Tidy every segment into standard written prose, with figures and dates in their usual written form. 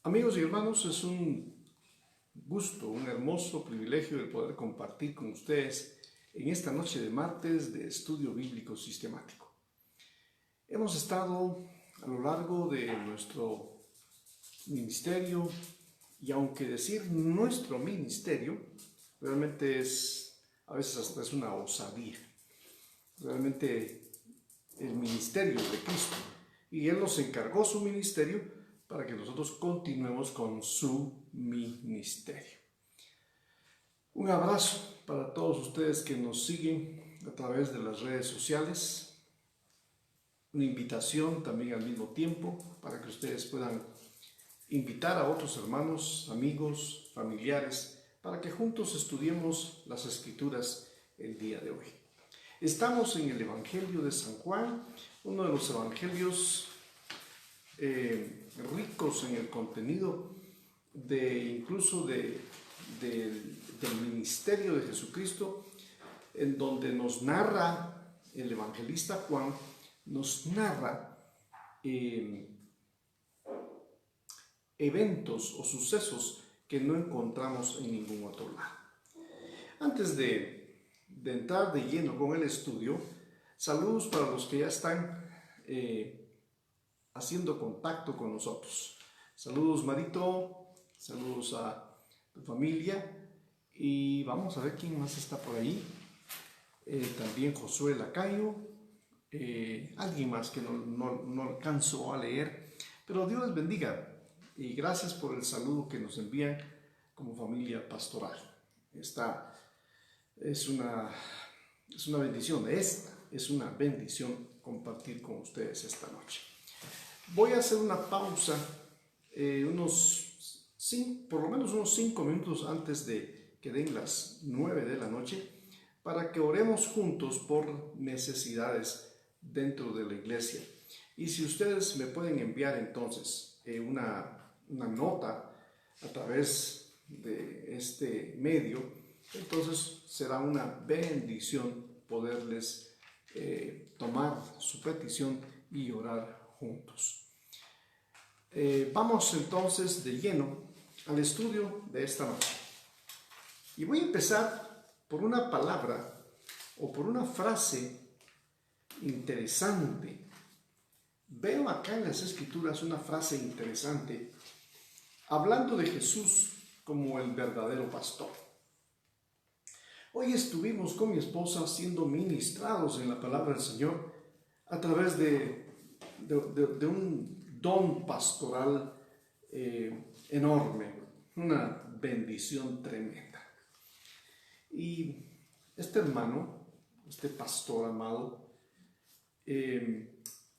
Amigos y hermanos, es un gusto, un hermoso privilegio el poder compartir con ustedes en esta noche de martes de estudio bíblico sistemático. Hemos estado a lo largo de nuestro ministerio, y aunque decir nuestro ministerio realmente a veces hasta es una osadía, realmente el ministerio de Cristo, y Él nos encargó su ministerio para que nosotros continuemos con su ministerio. Un abrazo para todos ustedes que nos siguen a través de las redes sociales. Una invitación también al mismo tiempo para que ustedes puedan invitar a otros hermanos, amigos, familiares, para que juntos estudiemos las Escrituras el día de hoy. Estamos en el Evangelio de San Juan, uno de los evangelios ricos en el contenido incluso del ministerio de Jesucristo, en donde nos narra el evangelista Juan, nos narra eventos o sucesos que no encontramos en ningún otro lado. Antes de entrar de lleno con el estudio, saludos para los que ya están haciendo contacto con nosotros. Saludos Marito, saludos a tu familia, y vamos a ver quién más está por ahí. También Josué Lacayo, alguien más que no alcanzo a leer, pero Dios les bendiga y gracias por el saludo que nos envían como familia pastoral. Esta es una bendición, es una bendición compartir con ustedes esta noche. Voy a hacer una pausa, por lo menos unos 5 minutos antes de que den las 9 de la noche, para que oremos juntos por necesidades dentro de la iglesia. Y si ustedes me pueden enviar entonces una nota a través de este medio, entonces será una bendición poderles tomar su petición y orar juntos. Vamos entonces de lleno al estudio de esta noche. Y voy a empezar por una palabra o por una frase interesante. Veo acá en las Escrituras una frase interesante hablando de Jesús como el verdadero pastor. Hoy estuvimos con mi esposa siendo ministrados en la palabra del Señor a través de un don pastoral enorme, una bendición tremenda. Y este hermano, este pastor amado,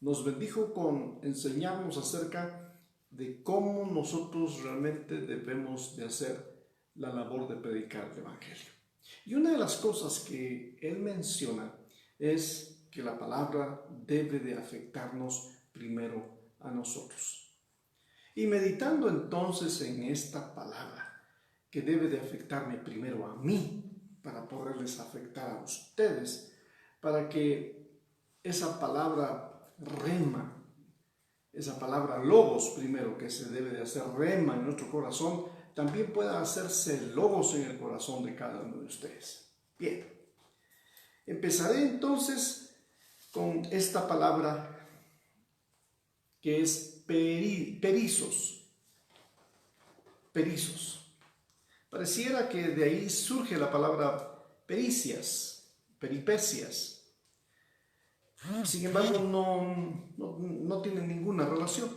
nos bendijo con enseñarnos acerca de cómo nosotros realmente debemos de hacer la labor de predicar el Evangelio. Y una de las cosas que él menciona es que la palabra debe de afectarnos primero a nosotros. Y meditando entonces en esta palabra, que debe de afectarme primero a mí, para poderles afectar a ustedes, para que esa palabra rema, esa palabra logos primero, que se debe de hacer rema en nuestro corazón, también pueda hacerse logos en el corazón de cada uno de ustedes. Bien, empezaré entonces con esta palabra que es perizos. Perizos. Pareciera que de ahí surge la palabra pericias, peripecias. Sin embargo, no tiene ninguna relación.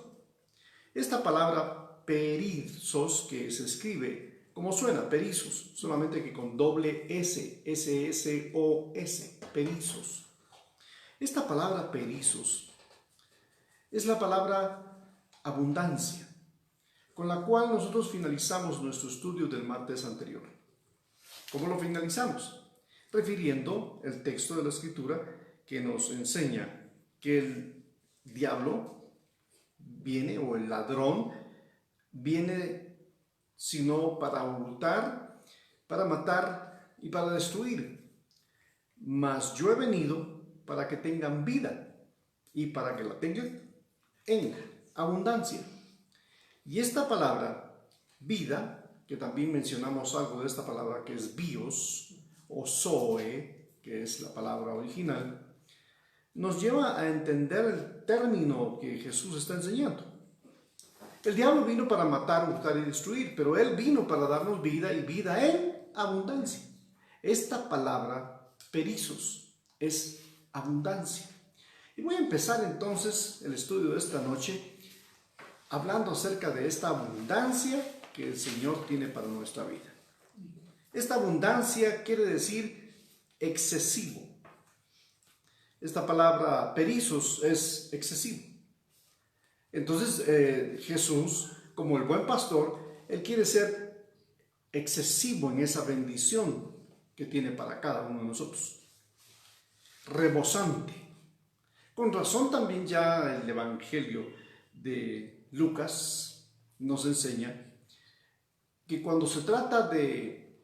Esta palabra perizos, que se escribe como suena, perizos, solamente que con doble S, S-S-O-S, perizos. Esta palabra perizos es la palabra abundancia, con la cual nosotros finalizamos nuestro estudio del martes anterior. ¿Cómo lo finalizamos? Refiriendo el texto de la Escritura que nos enseña que el diablo viene, o el ladrón viene, sino para hurtar, para matar y para destruir. Mas yo he venido para que tengan vida y para que la tengan en abundancia. Y esta palabra, vida, que también mencionamos algo de esta palabra que es bios o zoe, que es la palabra original, nos lleva a entender el término que Jesús está enseñando. El diablo vino para matar, hurtar y destruir, pero Él vino para darnos vida y vida en abundancia. Esta palabra, perizos, es abundancia. Y voy a empezar entonces el estudio de esta noche hablando acerca de esta abundancia que el Señor tiene para nuestra vida. Esta abundancia quiere decir excesivo. Esta palabra perizos es excesivo. Entonces Jesús, como el buen pastor, Él quiere ser excesivo en esa bendición que tiene para cada uno de nosotros. Rebosante. Con razón también ya el Evangelio de Lucas nos enseña que cuando se trata de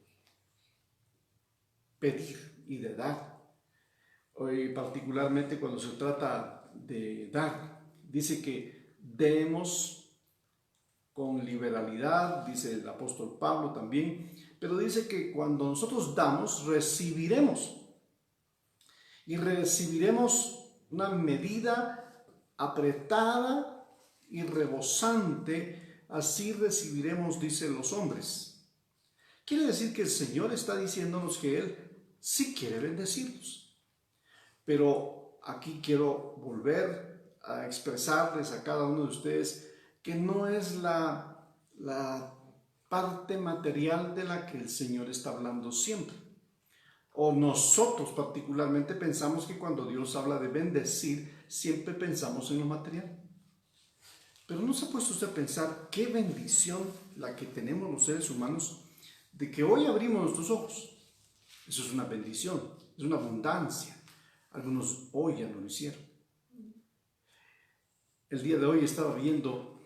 pedir y de dar, y particularmente cuando se trata de dar, dice que demos con liberalidad, dice el apóstol Pablo también, pero dice que cuando nosotros damos, recibiremos. Y recibiremos una medida apretada y rebosante, así recibiremos, dicen los hombres. Quiere decir que el Señor está diciéndonos que Él sí quiere bendecirnos. Pero aquí quiero volver a expresarles a cada uno de ustedes que no es la parte material de la que el Señor está hablando siempre. O nosotros particularmente pensamos que cuando Dios habla de bendecir, siempre pensamos en lo material. Pero ¿no se ha puesto usted a pensar qué bendición la que tenemos los seres humanos de que hoy abrimos nuestros ojos? Eso es una bendición, es una abundancia. Algunos hoy ya no lo hicieron. El día de hoy estaba viendo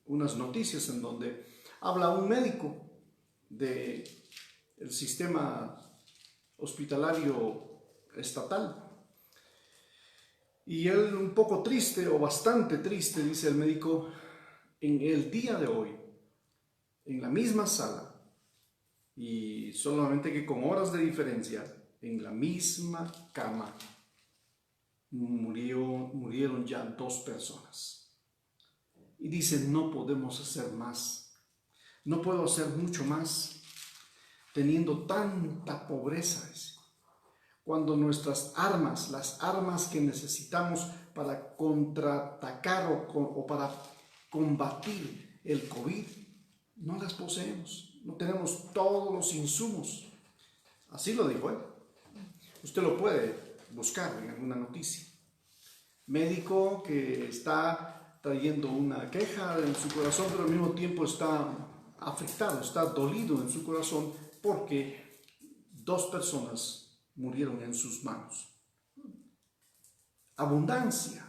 unas noticias en donde habla un médico del sistema hospitalario estatal. Y él, un poco triste o bastante triste, dice el médico, en el día de hoy, en la misma sala, y solamente que con horas de diferencia, en la misma cama, murieron ya 2 personas. Y dice, no podemos hacer más, no puedo hacer mucho más, teniendo tanta pobreza. Cuando nuestras armas, las armas que necesitamos para contraatacar o para combatir el COVID, no las poseemos, no tenemos todos los insumos. Así lo dijo él. Usted lo puede buscar en alguna noticia. Médico que está trayendo una queja en su corazón, pero al mismo tiempo está afectado, está dolido en su corazón porque 2 personas murieron en sus manos. Abundancia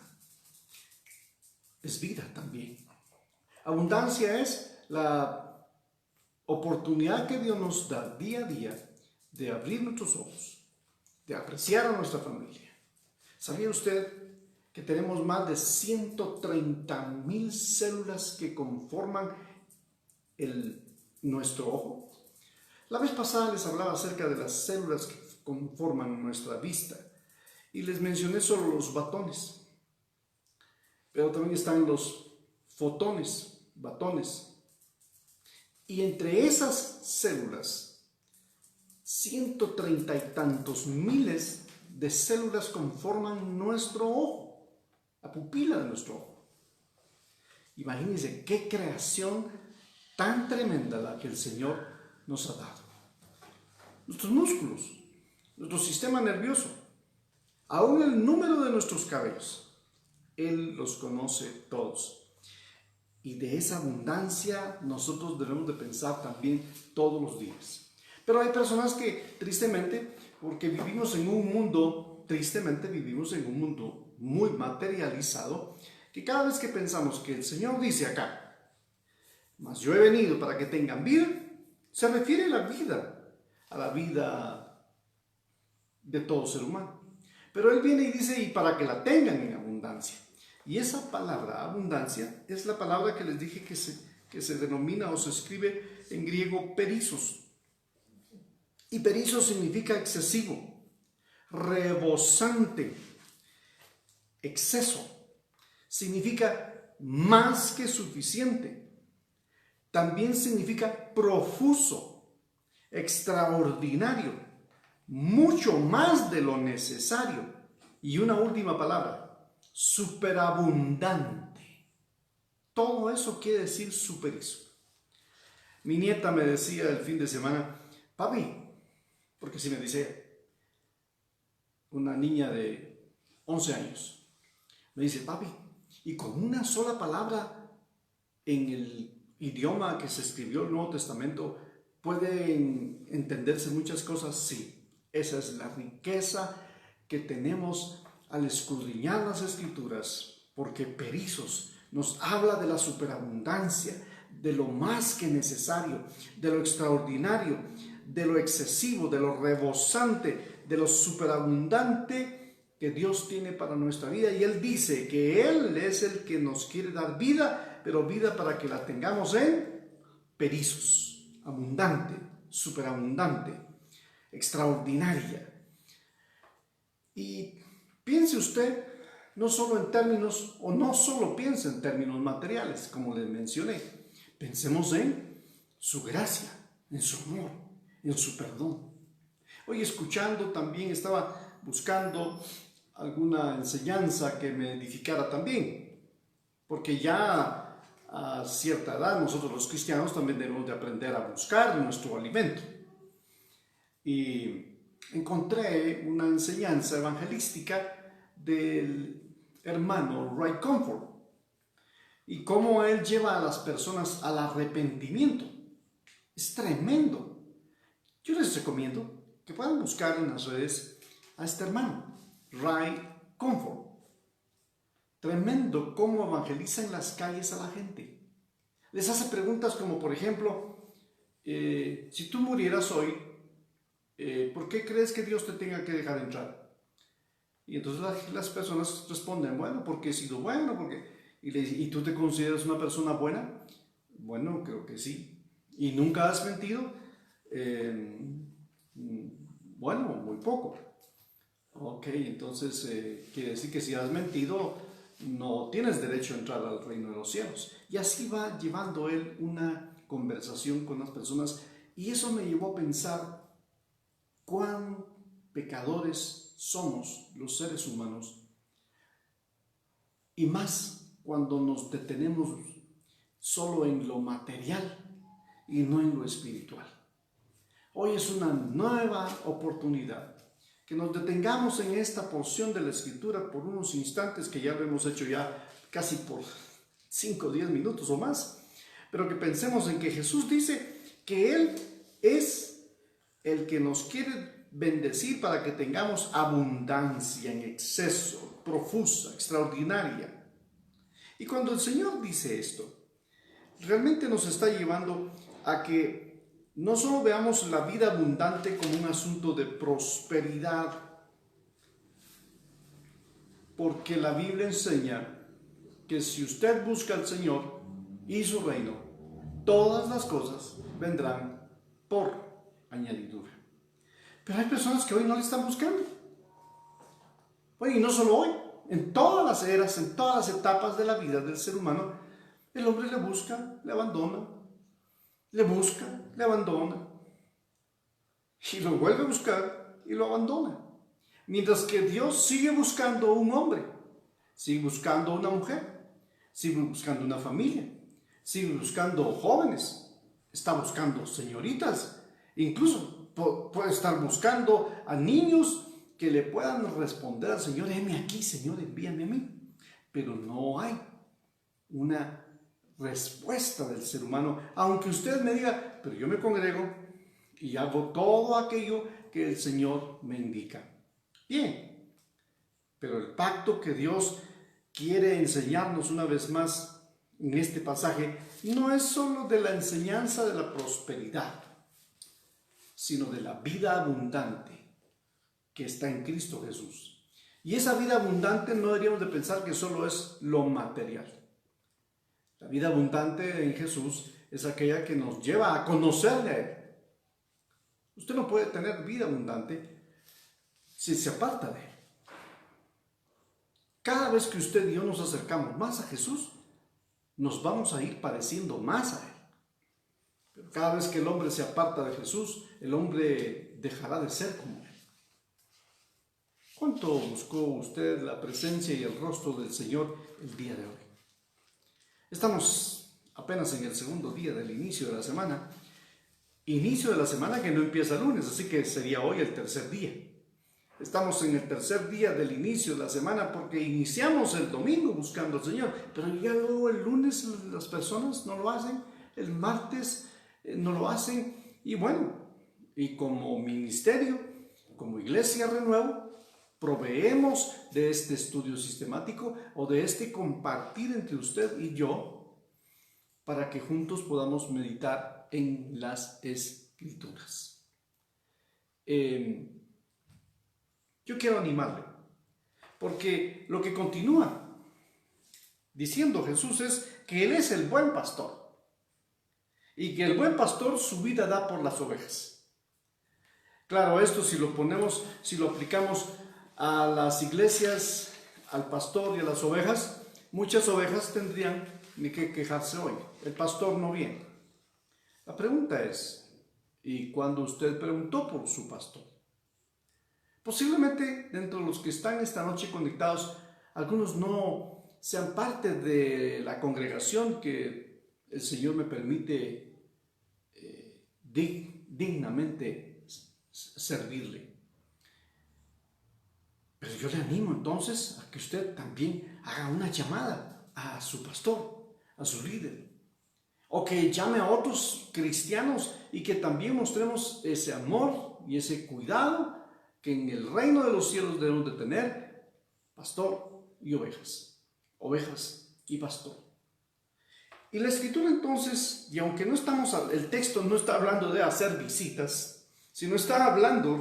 es vida también. Abundancia es la oportunidad que Dios nos da día a día de abrir nuestros ojos, de apreciar a nuestra familia. ¿Sabía usted que tenemos más de 130,000 células que conforman nuestro ojo? La vez pasada les hablaba acerca de las células que conforman nuestra vista y les mencioné solo los batones, pero también están los fotones, batones, y entre esas células 130 y tantos miles de células conforman nuestro ojo, la pupila de nuestro ojo. Imagínense qué creación tan tremenda la que el Señor nos ha dado. Nuestros músculos, nuestro sistema nervioso, aún el número de nuestros cabellos, Él los conoce todos. Y de esa abundancia nosotros debemos de pensar también todos los días. Pero hay personas que tristemente, porque vivimos en un mundo, muy materializado, que cada vez que pensamos que el Señor dice acá, mas yo he venido para que tengan vida, se refiere a la vida de todo ser humano. Pero Él viene y dice, y para que la tengan en abundancia. Y esa palabra, abundancia, es la palabra que les dije que que se denomina o se escribe en griego perizos. Y perizos significa excesivo, rebosante, exceso. Significa más que suficiente. También significa profuso, extraordinario, mucho más de lo necesario. Y una última palabra, superabundante. Todo eso quiere decir superizo. Mi nieta me decía el fin de semana, papi, porque si me dice una niña de 11 años, me dice, papi, y con una sola palabra en el idioma que se escribió el Nuevo Testamento, ¿pueden entenderse muchas cosas? Sí, esa es la riqueza que tenemos al escudriñar las Escrituras, porque perizos nos habla de la superabundancia, de lo más que necesario, de lo extraordinario, de lo excesivo, de lo rebosante, de lo superabundante que Dios tiene para nuestra vida. Y Él dice que Él es el que nos quiere dar vida, pero vida para que la tengamos en perizos, abundante, superabundante, extraordinaria. Y piense usted, no solo en términos, o no solo piense en términos materiales, como les mencioné, pensemos en su gracia, en su amor, en su perdón. Hoy escuchando también estaba buscando alguna enseñanza que me edificara también, porque ya a cierta edad nosotros los cristianos también debemos de aprender a buscar nuestro alimento. Y encontré una enseñanza evangelística del hermano Ray Comfort y cómo él lleva a las personas al arrepentimiento. Es tremendo. Yo les recomiendo que puedan buscar en las redes a este hermano, Ray Comfort. Tremendo cómo evangeliza en las calles a la gente. Les hace preguntas como, por ejemplo, si tú murieras hoy, ¿por qué crees que Dios te tenga que dejar entrar? Y entonces las personas responden, bueno, porque he sido bueno, y le dice, ¿y tú te consideras una persona buena? Bueno, creo que sí. ¿Y nunca has mentido? Bueno, muy poco. Ok, entonces quiere decir que si has mentido, no tienes derecho a entrar al reino de los cielos. Y así va llevando él una conversación con las personas, y eso me llevó a pensar cuán pecadores somos los seres humanos, y más cuando nos detenemos solo en lo material y no en lo espiritual. Hoy es una nueva oportunidad que nos detengamos en esta porción de la Escritura por unos instantes, que ya lo hemos hecho ya casi por 5 o 10 minutos o más, pero que pensemos en que Jesús dice que Él es el que nos quiere bendecir para que tengamos abundancia en exceso, profusa, extraordinaria. Y cuando el Señor dice esto, realmente nos está llevando a que no solo veamos la vida abundante como un asunto de prosperidad, porque la Biblia enseña que si usted busca al Señor y su reino, todas las cosas vendrán por añadidura. Pero hay personas que hoy no le están buscando. Oye, y no solo hoy, en todas las eras, en todas las etapas de la vida del ser humano, el hombre le busca, le abandona, le busca, le abandona, y lo vuelve a buscar y lo abandona. Mientras que Dios sigue buscando un hombre, sigue buscando una mujer, sigue buscando una familia, sigue buscando jóvenes, está buscando señoritas, incluso puede estar buscando a niños que le puedan responder al Señor, heme aquí, Señor, envíame a mí. Pero no hay una respuesta del ser humano, aunque usted me diga, pero yo me congrego y hago todo aquello que el Señor me indica. Bien, pero el pacto que Dios quiere enseñarnos una vez más en este pasaje no es solo de la enseñanza de la prosperidad, sino de la vida abundante que está en Cristo Jesús. Y esa vida abundante no deberíamos de pensar que solo es lo material. La vida abundante en Jesús es aquella que nos lleva a conocerle a Él. Usted no puede tener vida abundante si se aparta de Él. Cada vez que usted y yo nos acercamos más a Jesús, nos vamos a ir pareciendo más a Él. Pero cada vez que el hombre se aparta de Jesús, el hombre dejará de ser como Él. ¿Cuánto buscó usted la presencia y el rostro del Señor el día de hoy? Estamos apenas en el segundo día del inicio de la semana. Inicio de la semana que no empieza el lunes, así que sería hoy el tercer día. Estamos en el tercer día del inicio de la semana porque iniciamos el domingo buscando al Señor, pero ya luego el lunes las personas no lo hacen, el martes no lo hacen, y bueno, y como ministerio, como Iglesia Renuevo, proveemos de este estudio sistemático o de este compartir entre usted y yo para que juntos podamos meditar en las Escrituras. Yo quiero animarle, porque lo que continúa diciendo Jesús es que Él es el buen pastor y que el buen pastor su vida da por las ovejas. Claro, esto si lo aplicamos a las iglesias, al pastor y a las ovejas, muchas ovejas tendrían ni que quejarse hoy. El pastor no viene. La pregunta es, ¿y cuándo usted preguntó por su pastor? Posiblemente dentro de los que están esta noche conectados, algunos no sean parte de la congregación que el Señor me permite dignamente servirle. Pero yo le animo entonces a que usted también haga una llamada a su pastor, a su líder, o que llame a otros cristianos y que también mostremos ese amor y ese cuidado que en el reino de los cielos debemos de tener, pastor y ovejas y pastor. Y la Escritura entonces, y aunque el texto no está hablando de hacer visitas, sino está hablando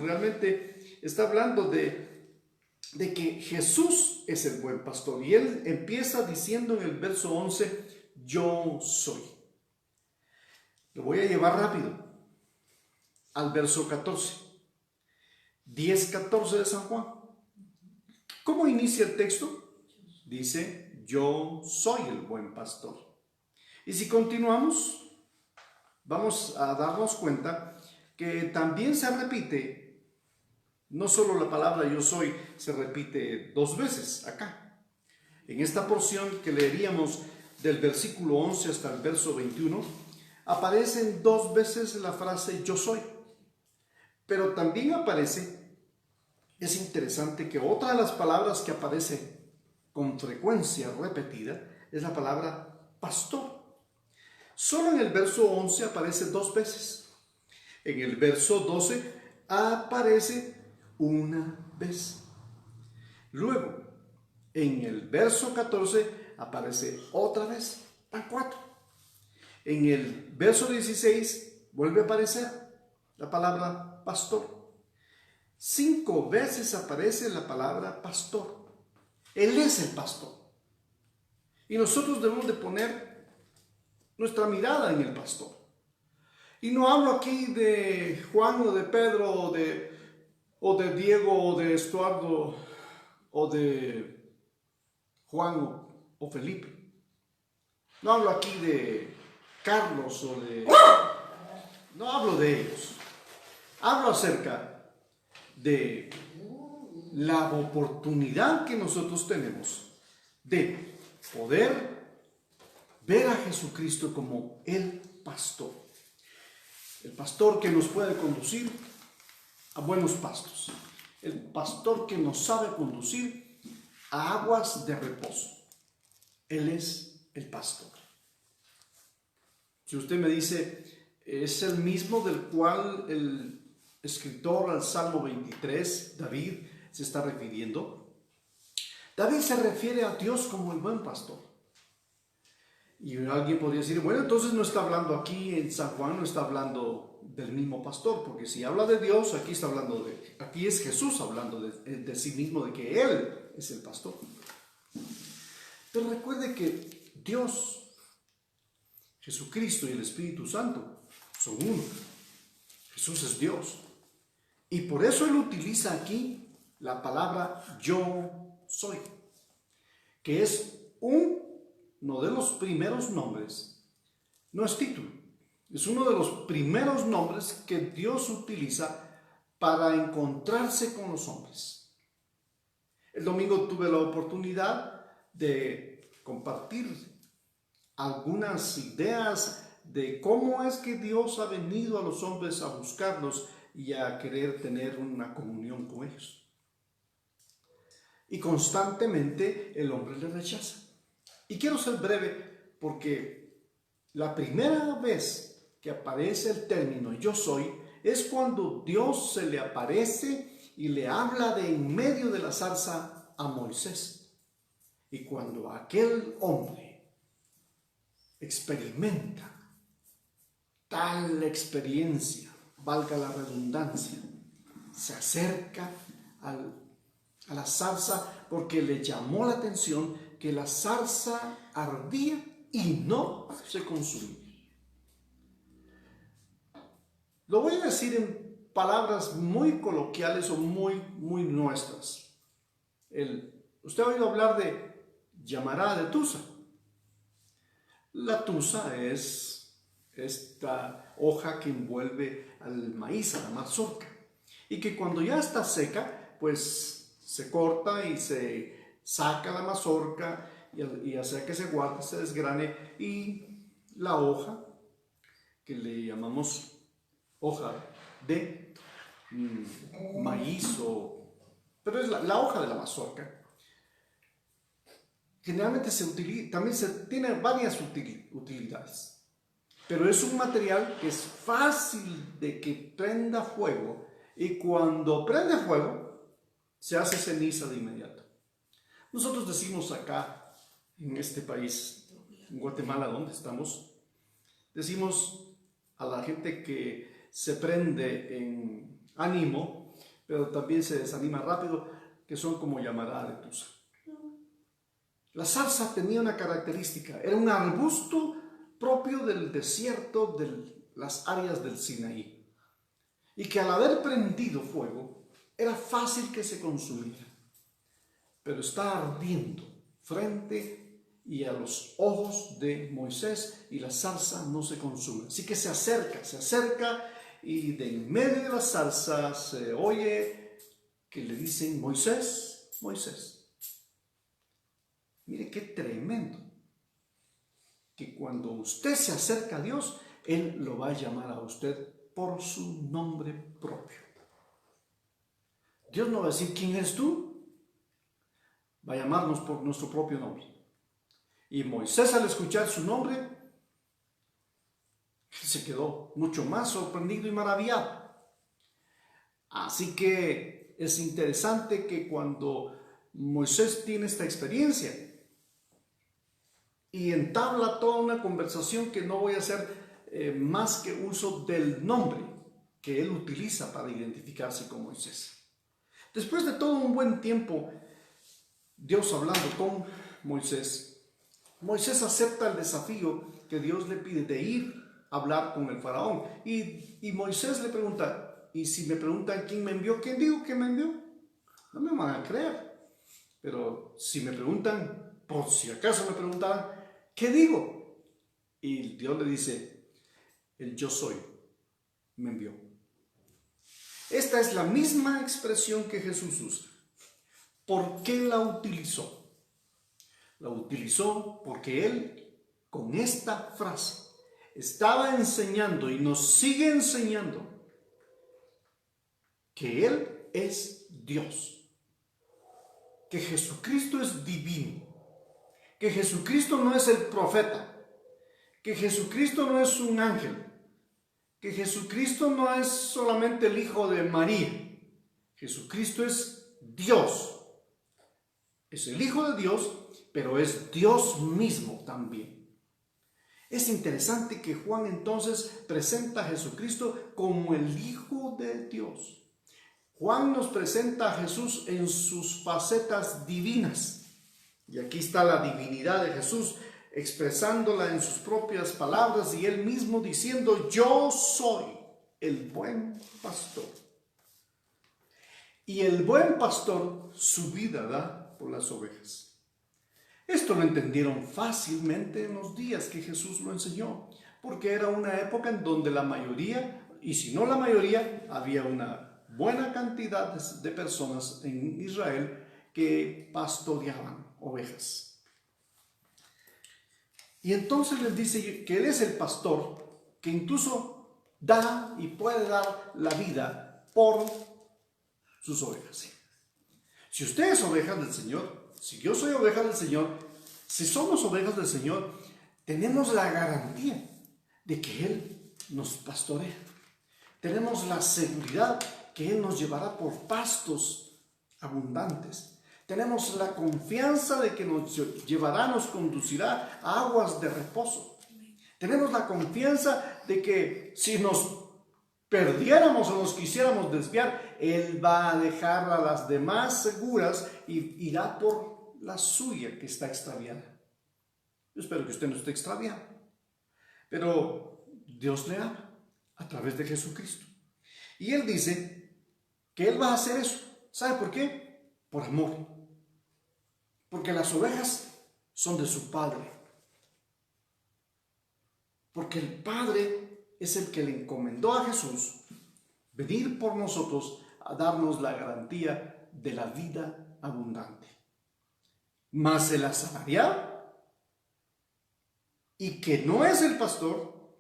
de que Jesús es el buen pastor. Y Él empieza diciendo en el verso 11, yo soy. Lo voy a llevar rápido al verso 14. 10:14 de San Juan. ¿Cómo inicia el texto? Dice, yo soy el buen pastor. Y si continuamos, vamos a darnos cuenta que también se repite, no solo la palabra yo soy, se repite 2 veces acá. En esta porción que leeríamos del versículo 11 hasta el verso 21, aparecen 2 veces la frase yo soy. Pero también es interesante que otra de las palabras que aparece con frecuencia repetida es la palabra pastor. Solo en el verso 11 aparece 2 veces. En el verso 12 aparece 1 vez. Luego, en el verso 14 aparece otra vez, van 4. En el verso 16 vuelve a aparecer la palabra pastor. 5 veces aparece la palabra pastor. Él es el pastor. Y nosotros debemos de poner nuestra mirada en el pastor. Y no hablo aquí de Juan o de Pedro o de Diego o de Estuardo o de Juan o Felipe. No hablo aquí de Carlos no hablo de ellos. Hablo acerca de la oportunidad que nosotros tenemos de poder ver a Jesucristo como el pastor. El pastor que nos puede conducir a buenos pastos. El pastor que nos sabe conducir a aguas de reposo. Él es el pastor. Si usted me dice, es el mismo del cual el escritor al Salmo 23, David, se está refiriendo. David se refiere a Dios como el buen pastor. Y alguien podría decir, bueno, entonces no está hablando aquí en San Juan, no está hablando del mismo pastor, porque si habla de Dios, aquí es Jesús hablando de sí mismo, de que Él es el pastor. Pero recuerde que Dios Jesucristo y el Espíritu Santo son uno. Jesús es Dios. Y por eso Él utiliza aquí la palabra yo soy, que es uno de los primeros nombres, no es título, es uno de los primeros nombres que Dios utiliza para encontrarse con los hombres. El domingo tuve la oportunidad de compartir algunas ideas de cómo es que Dios ha venido a los hombres a buscarlos y a querer tener una comunión con ellos. Y constantemente el hombre le rechaza. Y quiero ser breve porque la primera vez que aparece el término yo soy es cuando Dios se le aparece y le habla de en medio de la zarza a Moisés. Y cuando aquel hombre experimenta tal experiencia, valga la redundancia, se acerca a la zarza porque le llamó la atención que la zarza ardía y no se consumía. Lo voy a decir en palabras muy coloquiales o muy nuestras. Usted ha oído hablar de llamarada de tusa. La tusa es esta hoja que envuelve al maíz, a la mazorca, y que cuando ya está seca, pues se corta y se saca la mazorca y hace que se guarde, se desgrane, y la hoja, que le llamamos hoja de maíz, pero es la hoja de la mazorca, generalmente se utiliza, también tiene varias utilidades, pero es un material que es fácil de que prenda fuego, y cuando prende fuego se hace ceniza de inmediato. Nosotros decimos acá en este país, en Guatemala donde estamos, decimos a la gente que se prende en ánimo, pero también se desanima rápido, que son como llamarada de tusa. La zarza tenía una característica, era un arbusto propio del desierto, de las áreas del Sinaí, y que al haber prendido fuego era fácil que se consumiera, pero está ardiendo frente y a los ojos de Moisés, y la zarza no se consume. Así que se acerca, y de en medio de la zarza se oye que le dicen Moisés, Moisés. Mire qué tremendo, que cuando usted se acerca a Dios, Él lo va a llamar a usted por su nombre propio. Dios no va a decir ¿quién eres tú? Va a llamarnos por nuestro propio nombre. Y Moisés, al escuchar su nombre, se quedó mucho más sorprendido y maravillado. Así que es interesante que cuando Moisés tiene esta experiencia y entabla toda una conversación, que no voy a hacer más que uso del nombre que él utiliza para identificarse con Moisés. Después de todo un buen tiempo, Dios hablando con Moisés, Moisés acepta el desafío que Dios le pide de ir a hablar con el faraón. Y Moisés le pregunta, y si me preguntan quién me envió, ¿quién digo que me envió? No me van a creer. Pero si me preguntan, por si acaso me preguntaban, ¿qué digo? Y Dios le dice, el yo soy me envió. Esta es la misma expresión que Jesús usa. ¿Por qué la utilizó? La utilizó porque Él, con esta frase, estaba enseñando y nos sigue enseñando que Él es Dios, que Jesucristo es divino, que Jesucristo no es el profeta, que Jesucristo no es un ángel, que Jesucristo no es solamente el hijo de María. Jesucristo es Dios, es el Hijo de Dios, pero es Dios mismo también. Es interesante que Juan entonces presenta a Jesucristo como el Hijo de Dios. Juan nos presenta a Jesús en sus facetas divinas. Y aquí está la divinidad de Jesús expresándola en sus propias palabras y él mismo diciendo: yo soy el buen pastor. Y el buen pastor su vida da por las ovejas. Esto lo entendieron fácilmente en los días que Jesús lo enseñó, porque era una época en donde la mayoría, y si no la mayoría, había una buena cantidad de personas en Israel que pastoreaban ovejas. Y entonces les dice que Él es el pastor que incluso da y puede dar la vida por sus ovejas. Si usted es oveja del Señor, si yo soy oveja del Señor, si somos ovejas del Señor, tenemos la garantía de que Él nos pastorea. Tenemos la seguridad que Él nos llevará por pastos abundantes. Tenemos la confianza de que nos llevará, nos conducirá a aguas de reposo. Tenemos la confianza de que si nos perdiéramos o nos quisiéramos desviar, Él va a dejar a las demás seguras y irá por la suya que está extraviada. Yo espero que usted no esté extraviado, pero Dios le ama a través de Jesucristo. Y Él dice que Él va a hacer eso. ¿Sabe por qué? Por amor. Porque las ovejas son de su Padre. Porque el Padre es el que le encomendó a Jesús venir por nosotros a darnos la garantía de la vida abundante. Mas el asalariado, y que no es el pastor,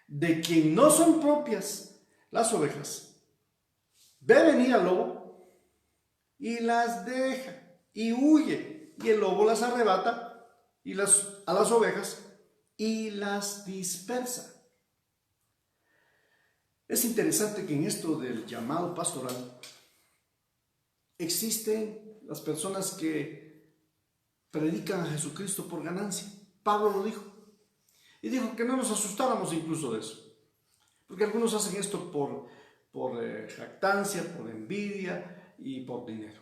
de quien no son propias las ovejas, ve venir al lobo y las deja y huye, y el lobo las arrebata a las ovejas y las dispersa. Es interesante que en esto del llamado pastoral existen las personas que predican a Jesucristo por ganancia. Pablo lo dijo. Y dijo que no nos asustáramos incluso de eso. Porque algunos hacen esto por jactancia, por envidia y por dinero.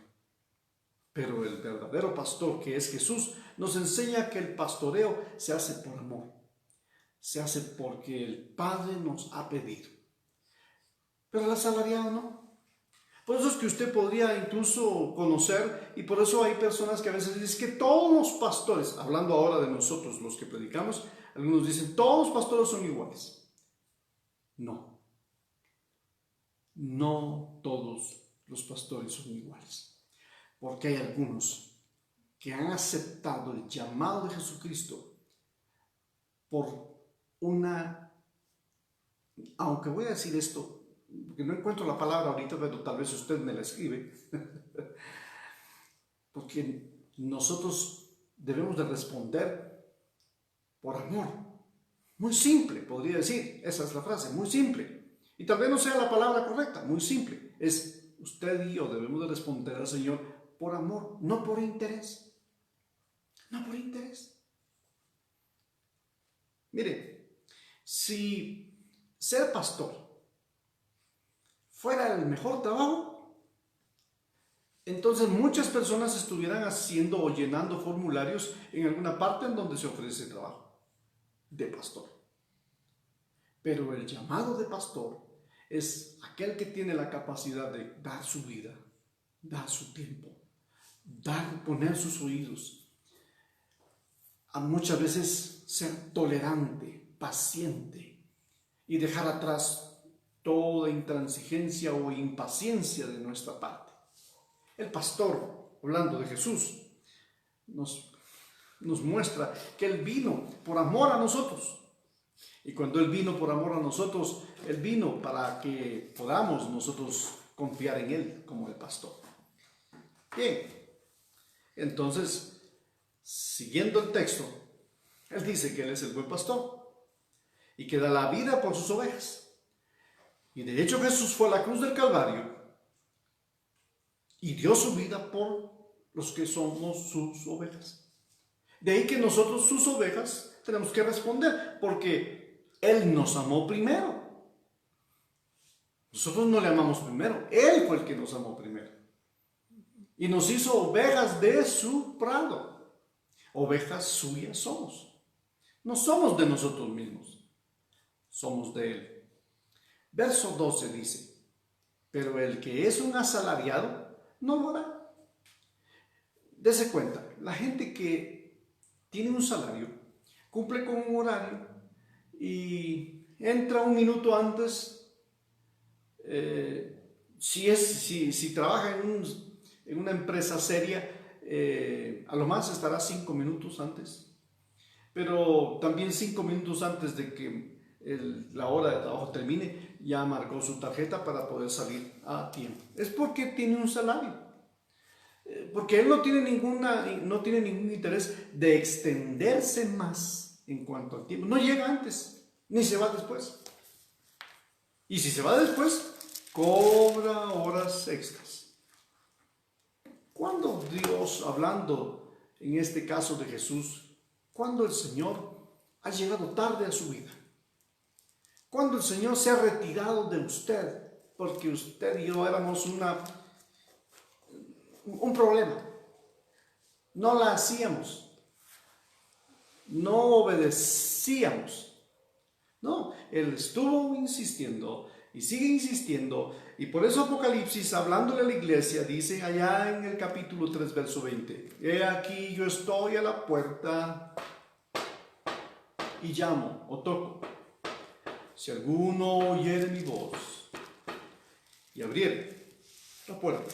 Pero el verdadero pastor, que es Jesús, nos enseña que el pastoreo se hace por amor. Se hace porque el Padre nos ha pedido. Pero el asalariado no. Por eso es que usted podría incluso conocer, y por eso hay personas que a veces dicen que todos los pastores, hablando ahora de nosotros los que predicamos, algunos dicen todos los pastores son iguales. No. No todos los pastores son iguales. Porque hay algunos que han aceptado el llamado de Jesucristo por aunque voy a decir esto, porque no encuentro la palabra ahorita, pero tal vez usted me la escribe, porque nosotros debemos de responder por amor. Muy simple, podría decir, esa es la frase, muy simple. Y tal vez no sea la palabra correcta, muy simple. Es usted y yo debemos de responder al Señor por amor, no por interés. No por interés. Mire, si ser pastor fuera el mejor trabajo, entonces muchas personas estuvieran haciendo o llenando formularios en alguna parte en donde se ofrece trabajo de pastor. Pero el llamado de pastor es aquel que tiene la capacidad de dar su vida, dar su tiempo, poner sus oídos, a muchas veces ser tolerante, paciente y dejar atrás toda intransigencia o impaciencia de nuestra parte. El pastor, hablando de Jesús, nos muestra que Él vino por amor a nosotros. Y cuando Él vino por amor a nosotros, Él vino para que podamos nosotros confiar en Él como el pastor. Bien, entonces, siguiendo el texto, Él dice que Él es el buen pastor y que da la vida por sus ovejas. Y de hecho Jesús fue a la cruz del Calvario y dio su vida por los que somos sus ovejas. De ahí que nosotros, sus ovejas, tenemos que responder, porque Él nos amó primero. Nosotros no le amamos primero, Él fue el que nos amó primero. Y nos hizo ovejas de su prado. Ovejas suyas somos. No somos de nosotros mismos, somos de Él. Verso 12 dice, pero el que es un asalariado no lo hará. Dese cuenta, la gente que tiene un salario, cumple con un horario y entra un minuto antes, si trabaja en una empresa seria, a lo más estará 5 minutos antes, pero también 5 minutos antes de que la hora de trabajo termine, ya marcó su tarjeta para poder salir a tiempo. Es porque tiene un salario. Porque él no tiene ningún interés de extenderse más en cuanto al tiempo. No llega antes, ni se va después. Y si se va después, cobra horas extras. ¿Cuándo Dios, hablando en este caso de Jesús, cuándo el Señor ha llegado tarde a su vida? ¿Cuándo el Señor se ha retirado de usted? Porque usted y yo éramos un problema. No la hacíamos. No obedecíamos. No, Él estuvo insistiendo y sigue insistiendo. Y por eso Apocalipsis, hablándole a la iglesia, dice allá en el capítulo 3, verso 20. He aquí yo estoy a la puerta y llamo o toco. Si alguno oyere mi voz y abriere la puerta,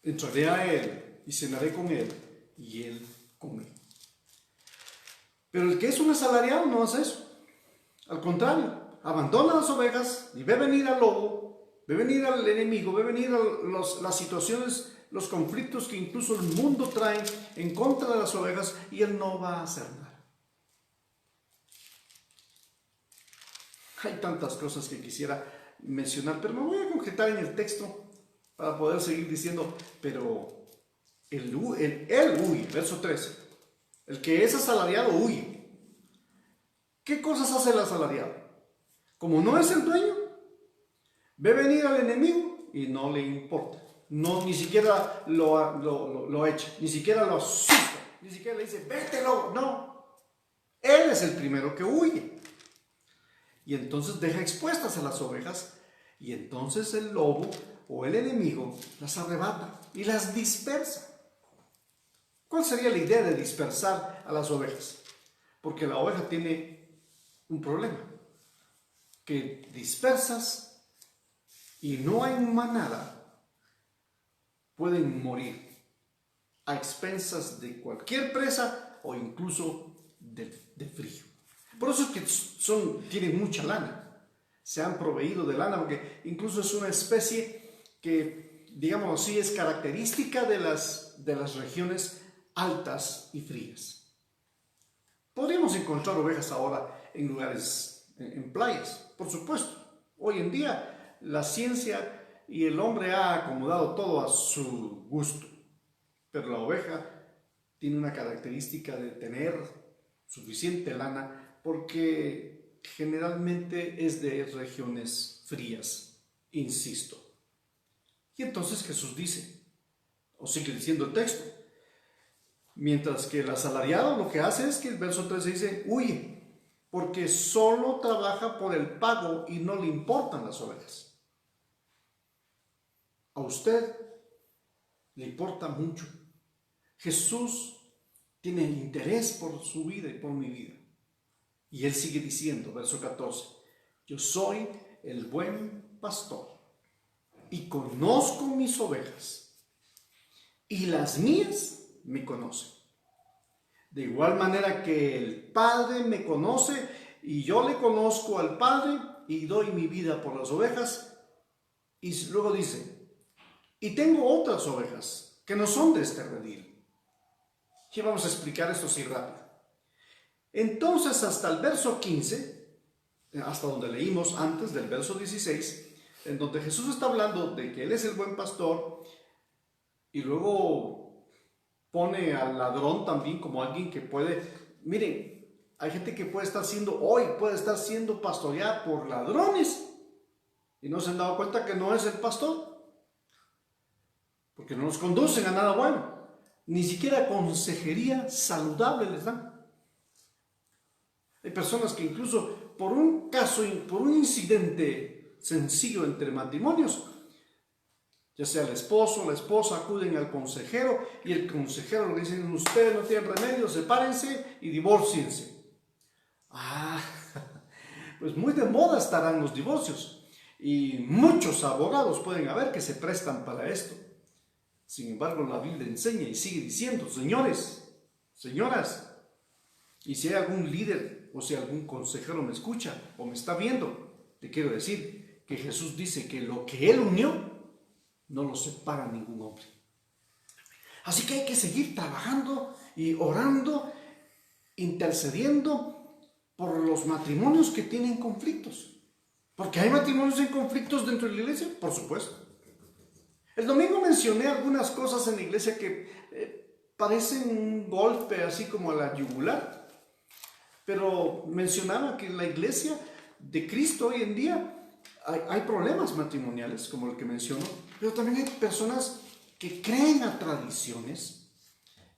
entraré a él y cenaré con él y él conmigo. Pero el que es un asalariado no hace eso. Al contrario, abandona las ovejas y ve venir al lobo, ve venir al enemigo, ve venir a las situaciones, los conflictos que incluso el mundo trae en contra de las ovejas, y él no va a hacer nada. Hay tantas cosas que quisiera mencionar, pero me voy a concretar en el texto para poder seguir diciendo. Pero él huye, verso 13. El que es asalariado huye. ¿Qué cosas hace el asalariado? Como no es el dueño, ve venir al enemigo y no le importa. No, ni siquiera lo echa, ni siquiera lo asusta, ni siquiera le dice, vete lobo. No, él es el primero que huye. Y entonces deja expuestas a las ovejas, y entonces el lobo o el enemigo las arrebata y las dispersa. ¿Cuál sería la idea de dispersar a las ovejas? Porque la oveja tiene un problema, que dispersas y no hay manada, pueden morir a expensas de cualquier presa o incluso de frío. Por eso es que tienen mucha lana, se han proveído de lana, porque incluso es una especie que, digamos así, es característica de las regiones altas y frías. Podríamos encontrar ovejas ahora en lugares, en playas, por supuesto. Hoy en día la ciencia y el hombre ha acomodado todo a su gusto, pero la oveja tiene una característica de tener suficiente lana, porque generalmente es de regiones frías, insisto. Y entonces Jesús dice, o sigue diciendo el texto, mientras que el asalariado lo que hace es que el verso 13 dice, huye, porque solo trabaja por el pago y no le importan las ovejas. A usted le importa mucho. Jesús tiene interés por su vida y por mi vida. Y él sigue diciendo, verso 14, yo soy el buen pastor y conozco mis ovejas y las mías me conocen. De igual manera que el Padre me conoce y yo le conozco al Padre y doy mi vida por las ovejas. Y luego dice, y tengo otras ovejas que no son de este redil. Y vamos a explicar esto así rápido. Entonces, hasta el verso 15, hasta donde leímos antes del verso 16, en donde Jesús está hablando de que Él es el buen pastor, y luego pone al ladrón también como alguien que puede, miren, hay gente que puede estar siendo pastoreada por ladrones, y no se han dado cuenta que no es el pastor, porque no nos conducen a nada bueno, ni siquiera consejería saludable les dan. Hay personas que incluso por un caso, por un incidente sencillo entre matrimonios, ya sea el esposo o la esposa, acuden al consejero y el consejero le dice: ustedes no tienen remedio, sepárense y divórciense. Ah, pues muy de moda estarán los divorcios y muchos abogados pueden haber que se prestan para esto. Sin embargo, la Biblia enseña y sigue diciendo: señores, señoras, y si hay algún líder o si algún consejero me escucha o me está viendo, te quiero decir que Jesús dice que lo que Él unió no lo separa ningún hombre. Así que hay que seguir trabajando y orando, intercediendo por los matrimonios que tienen conflictos. Porque hay matrimonios en conflictos dentro de la iglesia, por supuesto. El domingo mencioné algunas cosas en la iglesia que parecen un golpe así como a la yugular. Pero mencionaba que en la iglesia de Cristo hoy en día hay problemas matrimoniales, como el que menciono, pero también hay personas que creen a tradiciones,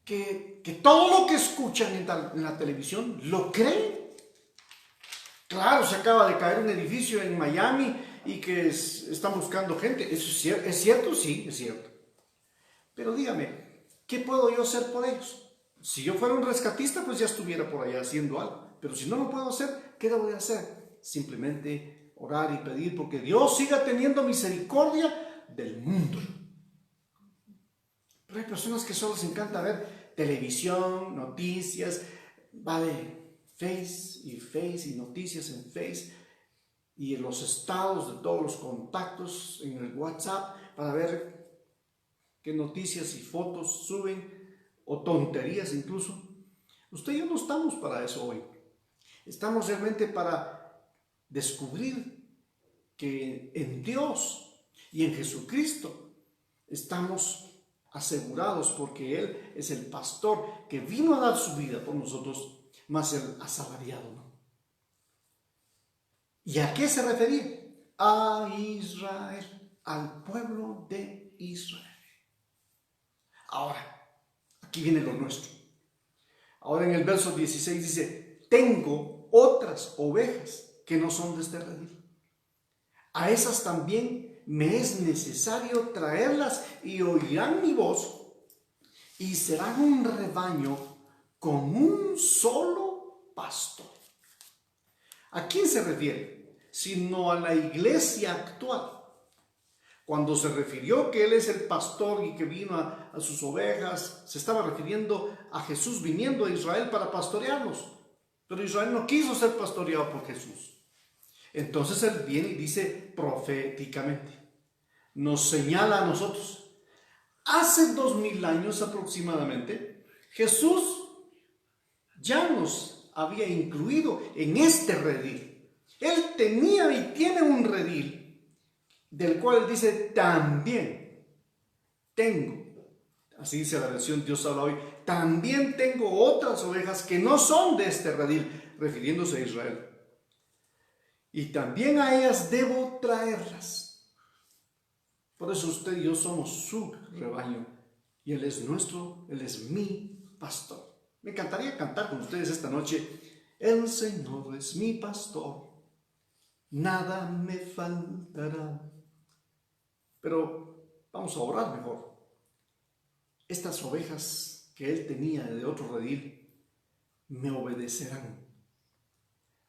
que todo lo que escuchan en la televisión lo creen. Claro, se acaba de caer un edificio en Miami y que están buscando gente. ¿Eso es cierto? Sí, es cierto. Pero dígame, ¿qué puedo yo hacer por ellos? Si yo fuera un rescatista, pues ya estuviera por allá haciendo algo. Pero si no lo puedo hacer, ¿qué debo de hacer? Simplemente orar y pedir porque Dios siga teniendo misericordia del mundo. Pero hay personas que solo les encanta ver televisión, noticias, va de Face y noticias en Face y en los estados de todos los contactos en el WhatsApp para ver qué noticias y fotos suben o tonterías incluso. Usted y yo no estamos para eso hoy. Estamos realmente para descubrir que en Dios y en Jesucristo estamos asegurados porque Él es el pastor que vino a dar su vida por nosotros, más el asalariado no. ¿Y a qué se refería? A Israel, al pueblo de Israel. Ahora, aquí viene lo nuestro. Ahora en el verso 16 dice: tengo otras ovejas que no son de este redil. A esas también me es necesario traerlas y oirán mi voz y serán un rebaño con un solo pastor. ¿A quién se refiere? Sino a la iglesia actual. Cuando se refirió que Él es el pastor y que vino a sus ovejas, se estaba refiriendo a Jesús viniendo a Israel para pastorearlos. Pero Israel no quiso ser pastoreado por Jesús. Entonces Él viene y dice proféticamente, nos señala a nosotros. Hace 2000 años aproximadamente, Jesús ya nos había incluido en este redil. Él tenía y tiene un redil del cual Él dice también tengo, así dice la versión Dios habla hoy, también tengo otras ovejas que no son de este redil, refiriéndose a Israel. Y también a ellas debo traerlas. Por eso usted y yo somos su rebaño. Y Él es nuestro, Él es mi pastor. Me encantaría cantar con ustedes esta noche. El Señor es mi pastor, nada me faltará. Pero vamos a orar mejor. Estas ovejas que Él tenía de otro redil me obedecerán.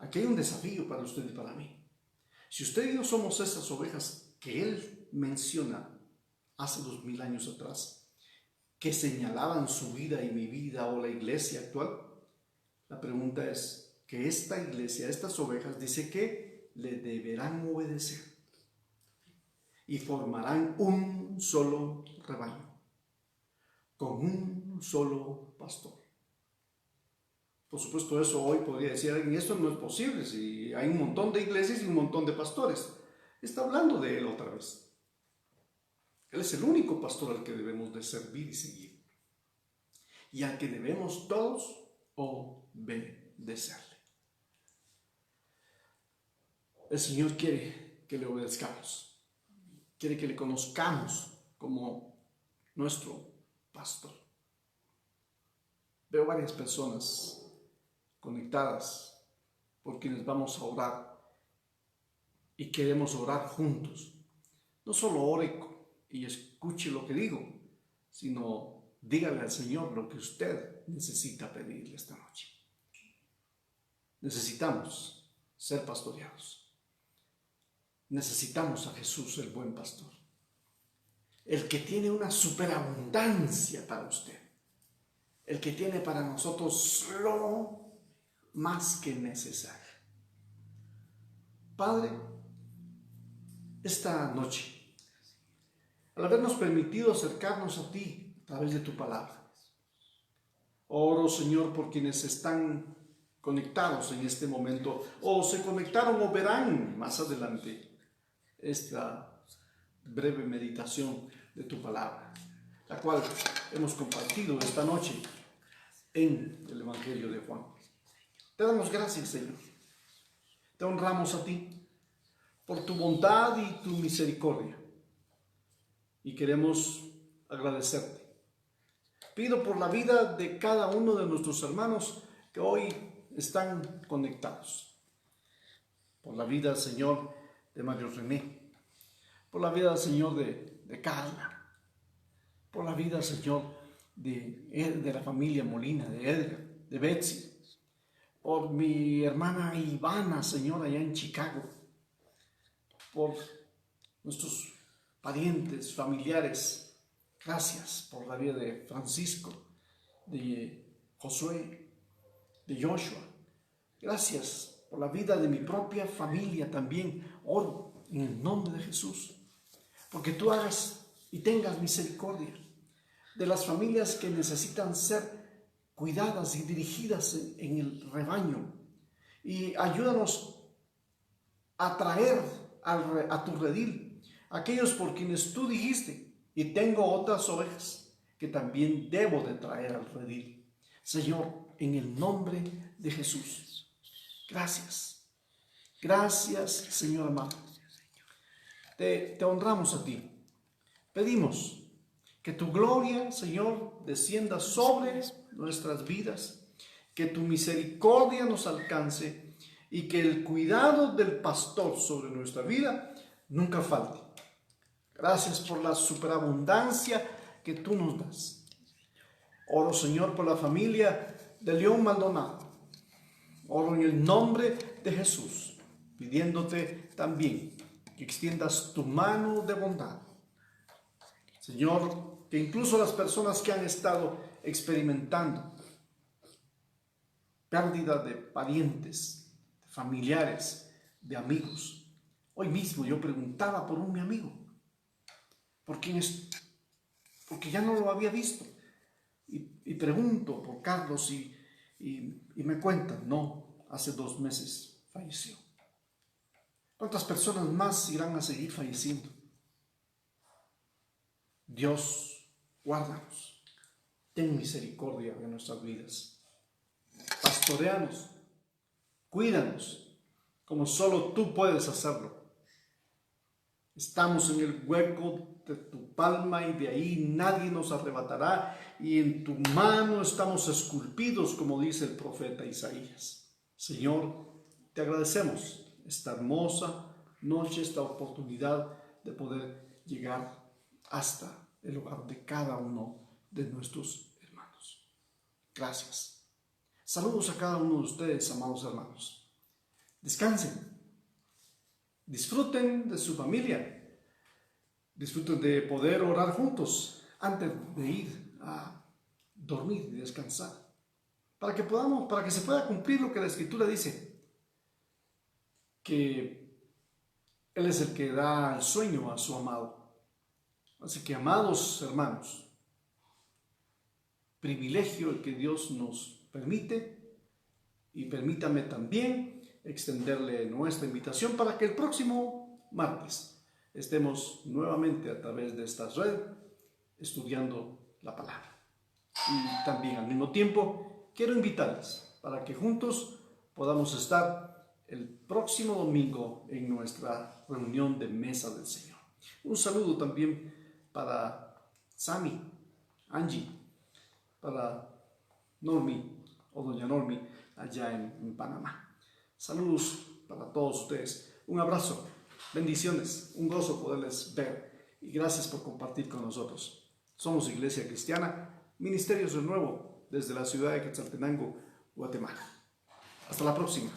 Aquí hay un desafío para usted y para mí. Si usted y yo somos esas ovejas que Él menciona hace 2000 años atrás, que señalaban su vida y mi vida o la iglesia actual, la pregunta es que esta iglesia, estas ovejas, dice que le deberán obedecer y formarán un solo rebaño, con un solo pastor. Por supuesto, eso hoy podría decir alguien, esto no es posible, si hay un montón de iglesias y un montón de pastores. Está hablando de Él otra vez. Él es el único pastor al que debemos de servir y seguir. Y al que debemos todos obedecerle. El Señor quiere que le obedezcamos. Quiere que le conozcamos como nuestro pastor. Veo varias personas conectadas por quienes vamos a orar y queremos orar juntos. No solo ore y escuche lo que digo, sino dígale al Señor lo que usted necesita pedirle esta noche. Necesitamos ser pastoreados. Necesitamos a Jesús, el buen pastor, el que tiene una superabundancia para usted, el que tiene para nosotros lo más que necesario. Padre, esta noche, al habernos permitido acercarnos a ti a través de tu palabra, oro, Señor, por quienes están conectados en este momento, o se conectaron o verán más adelante esta breve meditación de tu palabra, la cual hemos compartido esta noche en el Evangelio de Juan. Te damos gracias, Señor. Te honramos a ti por tu bondad y tu misericordia, y queremos agradecerte. Pido por la vida de cada uno de nuestros hermanos que hoy están conectados. Por la vida, Señor, de Mario René. Por la vida, Señor, de Carla. Por la vida, Señor, de la familia Molina, de Edgar, de Betsy. Por mi hermana Ivana, Señor, allá en Chicago. Por nuestros parientes, familiares. Gracias por la vida de Francisco, de Josué, de Joshua. Gracias por la vida de mi propia familia también. Oro en el nombre de Jesús, porque tú hagas y tengas misericordia de las familias que necesitan ser cuidadas y dirigidas en el rebaño. Y ayúdanos a traer a tu redil aquellos por quienes tú dijiste: y tengo otras ovejas que también debo de traer al redil. Señor, en el nombre de Jesús, gracias. Gracias, Señor amado. Te honramos a ti. Pedimos que tu gloria, Señor, descienda sobre nuestras vidas, que tu misericordia nos alcance y que el cuidado del pastor sobre nuestra vida nunca falte. Gracias por la superabundancia que tú nos das. Oro, Señor, por la familia de León Maldonado. Oro en el nombre de Jesús, pidiéndote también que extiendas tu mano de bondad. Señor, que incluso las personas que han estado experimentando pérdida de parientes, de familiares, de amigos. Hoy mismo yo preguntaba por mi amigo, por quién es, porque ya no lo había visto. Y pregunto por Carlos y me cuentan: no, hace 2 meses falleció. ¿Cuántas personas más irán a seguir falleciendo? Dios, guárdanos, ten misericordia de nuestras vidas. Pastoreanos, cuídanos, como solo tú puedes hacerlo. Estamos en el hueco de tu palma y de ahí nadie nos arrebatará, y en tu mano estamos esculpidos, como dice el profeta Isaías. Señor, te agradecemos esta hermosa noche, esta oportunidad de poder llegar hasta el hogar de cada uno de nuestros hermanos. Gracias. Saludos a cada uno de ustedes, amados hermanos. Descansen. Disfruten de su familia. Disfruten de poder orar juntos antes de ir a dormir y descansar. Para que se pueda cumplir lo que la Escritura dice, que Él es el que da el sueño a su amado. Así que, amados hermanos, privilegio el que Dios nos permite, y permítame también extenderle nuestra invitación para que el próximo martes estemos nuevamente a través de esta red estudiando la palabra. Y también al mismo tiempo quiero invitarles para que juntos podamos estar el próximo domingo en nuestra reunión de mesa del Señor. Un saludo también para Sami, Angie, para Normi o doña Normi allá en Panamá. Saludos para todos ustedes. Un abrazo, bendiciones, un gozo poderles ver y gracias por compartir con nosotros. Somos Iglesia Cristiana, Ministerios Renuevo, desde la ciudad de Quetzaltenango, Guatemala. Hasta la próxima.